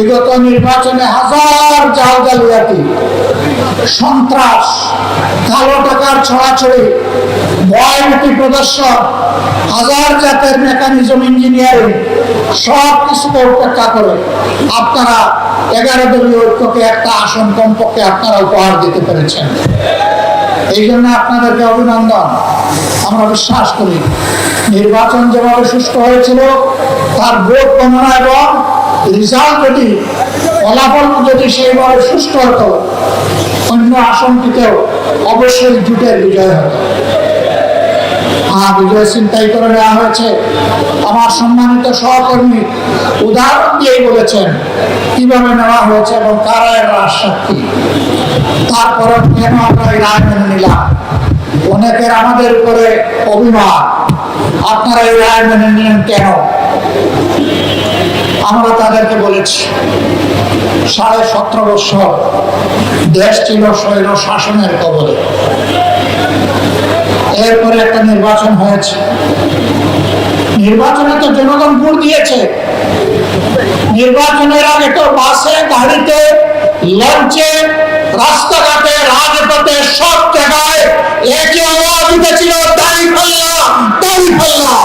বিগত নির্বাচনে হাজার জাল জালিয়াতি, সন্ত্রাস, কালো টাকার ছড়াছড়ি, ভয়ভীতি প্রদর্শন, হাজার জাতের মেকানিজম ইঞ্জিনিয়ারিং সব কিছুকে উপেক্ষা করে আপনারা 11 দলীয় ঐক্যকে একটা আসন কমপক্ষে আপনারা উপহার দিতে পেরেছেন। এই জন্য আপনাদেরকে অভিনন্দন। আমরা বিশ্বাস করি নির্বাচন যেভাবে সুষ্ঠু হয়েছিল তার ভোট গণনা এবং রেজাল্ট যদি ফলাফল যদি সেইভাবে সুষ্ঠু হতো, অন্য আসনটিতেও অবশ্যই জুটের বিজয় হতো। বিজয় চিন্তাই করে নেওয়া হয়েছে। আমার সম্মানিত সহকর্মী উদাহরণ দিয়েই বলেছেন কিভাবে নেওয়া হয়েছে এবং কারা এর সাক্ষী। তারপরে কেন আমরা এই রায় মেনে নিলাম? অনেকের আমাদের উপরে অভিমান, আপনারা এই রায় মেনে নিলেন কেন? আমরা তাদেরকে বলেছি 17.5 বছর দেশ ছিল স্বৈর শাসনের কবলে। এরপরে একটা নির্বাচন হয়েছে, নির্বাচনে তো জনগণ ভোট দিয়েছে। নির্বাচনের আগে তো বাসে, গাড়িতে, লঞ্চে, রাস্তাঘাটে, রাজপথে সব জায়গায় একই আওয়াজ উঠেছিল, দাঁড়িপাল্লা, দাঁড়িপাল্লা।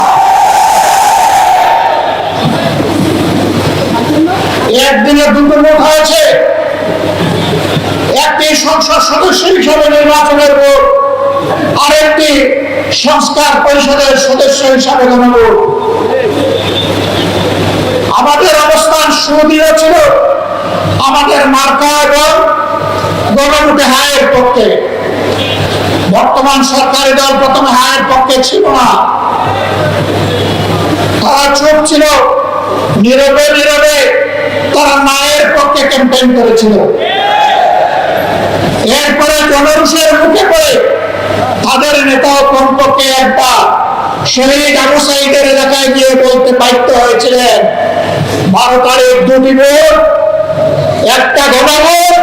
একদিনে দুটো ভোট হয়েছে, একটি সংসদ সদস্য হিসাবে নির্বাচনের ভোট, আরেকটি সংস্কার পরিষদের সদস্য হিসাবে গণভোট। আমাদের অবস্থান সুদৃঢ় ছিল, আমাদের মার্কা এবং গণভোটে হায়ের পক্ষে। বর্তমান সরকারি দল প্রথমে হায়ের পক্ষে ছিল না, তারা চুপ ছিল, নীরবে নীরবে তারা নায়ের পক্ষে ক্যাম্পেইন করেছিল। এরপরে জনরোষের মুখে পড়ে তাদের নেতাও কমপক্ষে একবার শহীদ আবু সাঈদের এলাকায় গিয়ে বলতে বাধ্য হয়েছিলেন 12 তারিখ 2টি ভোট, একটা গণভোট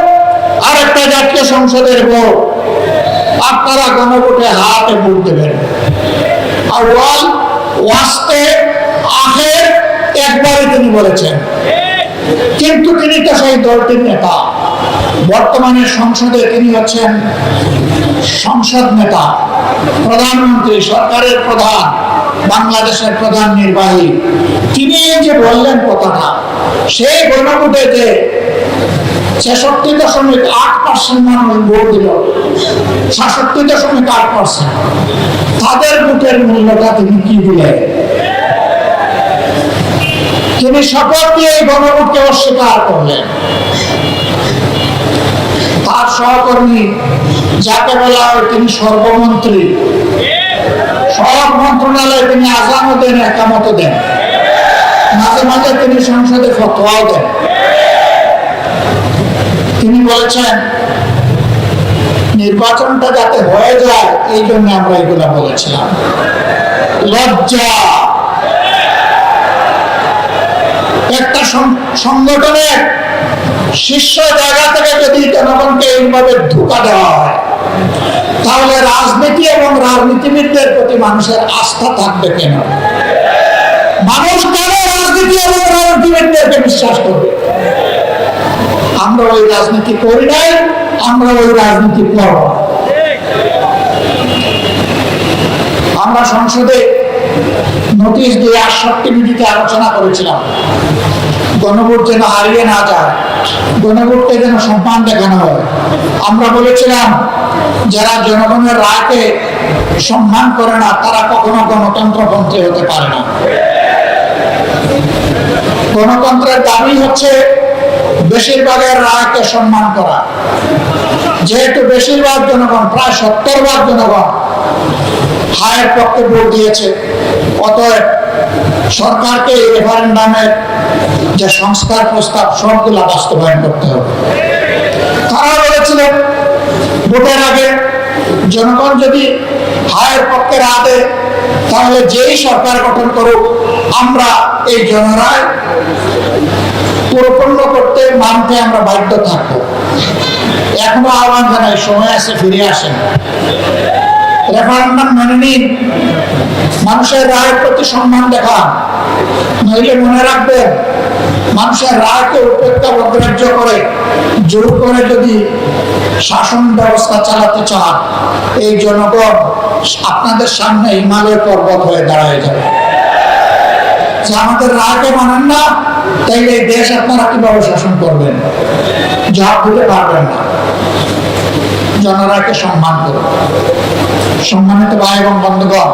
আর একটা জাতীয় সংসদের ভোট, আপনারা গণভোটে হাতে ভোট দেবেন। আউয়াল ওয়াস্তে আখের একবারই তিনি বলেছেন, কিন্তু তিনি তো সেই দলটির নেতা। বর্তমানে সংসদে তিনি হচ্ছেন সংসদ নেতা, প্রধানমন্ত্রী, সরকারের প্রধান, বাংলাদেশের প্রধান নির্বাহী। তিনি যে বললেন কথাটা, সেই গণভোটে যে 66.8% মানুষ ভোট দিল, 66.8%, তাদের ভোটের মূল্যটা তিনি কি দিলেন? তিনি শপথ দিয়ে গণভোটকে অস্বীকার করলেন। তার সহকর্মী যাকে বলা হয় তিনি সর্বমন্ত্রী, সব মন্ত্রণালয়ে তিনি আযানও দেন, একামতও দেন, মাঝে মাঝে তিনি সংসদে ফতোয়াও দেন। তিনি বলেছেন নির্বাচনটা যাতে হয়ে যায় এই জন্য আমরা এগুলা বলেছিলাম। লজ্জা! একটা সংগঠনের শীর্ষ জায়গা থেকে যদি জনগণকে এইভাবে ধোঁকা দেওয়া হয়, তাহলে রাজনীতি এবং রাজনীতিবিদদের প্রতি মানুষের আস্থা থাকবে কেন? মানুষ কেন রাজনীতি এবং রাজনীতিবিদদেরকে বিশ্বাস করবে? আমরা ওই রাজনীতি করি নাই, আমরা ওই রাজনীতি করব। আমরা সংসদে নোটিশ দিয়ে 68 মিনিটে আলোচনা করেছিলাম গণভোট যেন হারিয়ে না যায়, গণভোটকে যেন সম্মান দেখানো হয়। আমরা বলেছিলাম যারা জনগণের রায়কে সম্মান করে না তারা কখনো গণতন্ত্রপন্থী হতে পারে না। গণতন্ত্রের দাবি হচ্ছে বেশিরভাগের রায়কে সম্মান করা। যেহেতু বেশিরভাগ জনগণ, প্রায় 70% জনগণ হায়ের পক্ষে ভোট দিয়েছে, অতএব সরকারকে এই রেফারেন্ডামের যে সংস্কার প্রস্তাব সবগুলো বাস্তবায়ন করতে হবে। তারা বলেছিলেন ভোটের আগে জনগণ যদি হায়ের পক্ষে রায় দেয় তাহলে যেই সরকার গঠন করুক আমরা এই জনরায় পরিপূর্ণ করতে মানতে আমরা বাধ্য থাকবো। এখনো আহ্বান জানাই, সময় আছে, ফিরে আসেন। রেফারেন্ডাম মেনে নিন, মানুষের রায়ের প্রতি সম্মান দেখান। নইলে মনে রাখবেন, মানুষের রায়কে উপেক্ষা অগ্রাহ্য করে জোর করে যদি শাসন ব্যবস্থা চালাতে চান, এই জনগণ আপনাদের সামনে হিমালয় পর্বত হয়ে দাঁড়ায় যাবে। যে আমাদের রায়কে মানেন না, তাইলে এই দেশ আপনারা কিভাবে শাসন করবেন? জবাব দিতে পারবেন না। জনরায়কে সম্মান করুন। সম্মানিত ভাই এবং বন্ধুগণ,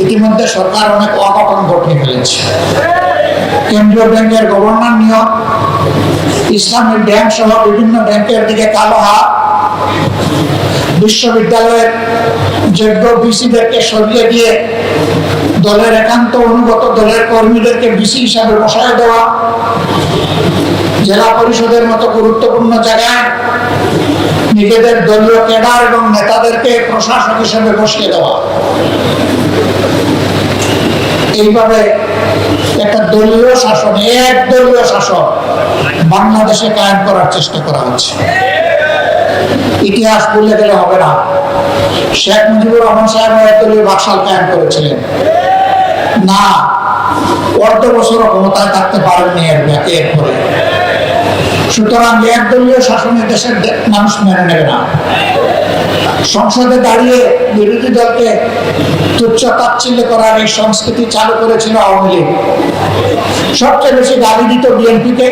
ইতিমধ্যে সরকার অনেক অঘটন ঘটিয়ে ফেলেছে। কেন্দ্রীয় ব্যাংকের গভর্নর নিয়োগ, ইসলামী ব্যাংক সহ বিভিন্ন ব্যাংকের দিকে কালো হাত, বিশ্ববিদ্যালয়ের যোগ্য ভিসিদেরকে সরিয়ে দিয়ে দলের একান্ত অনুগত দলের কর্মীদেরকে ভিসি হিসাবে বসায় দেওয়া, জেলা পরিষদের মতো গুরুত্বপূর্ণ জায়গায় নিজেদের দলীয় ক্যাডার এবং নেতাদেরকে প্রশাসক হিসেবে বসিয়ে দেওয়া, এইভাবে একটা দলীয় শাসন, এক দলীয় শাসন বাংলাদেশে কায়েম করার চেষ্টা করা হচ্ছে। ইতিহাস ভুলে গেলে হবে না। শেখ মুজিবুর রহমান সাহেব একদলীয় বাকশাল কায়েম করেছিলেন না, অর্ধ বছরও ক্ষমতায় থাকতে পারেননি এরপরে। সুতরাং একদলীয় শাসনে দেশের মানুষ মেনে নেবে না। সংসদে দাঁড়িয়ে বিরোধী দলকে তুচ্ছ তাচ্ছিল্য করার এই সংস্কৃতি চালু করেছিল আওয়ামী লীগ। সবচেয়ে বেশি গালি দিত বিএনপিকে,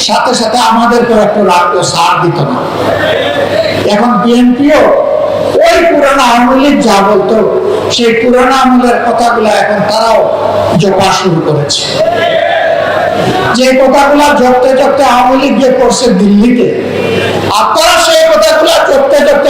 সাথে সাথে আমাদেরকেও একটু রাখতো, সার দিত না। এখন বিএনপিও ওই পুরানো আওয়ামী লীগ যা বলতো, সেই পুরানো আমলের কথাগুলো এখন তারাও জপা শুরু করেছে। যে কথাগুলা জপতে জপতে আওয়ামী লীগ গিয়ে করছে দিল্লিতে, আপনারা সেই কথাগুলা জপতে জপতে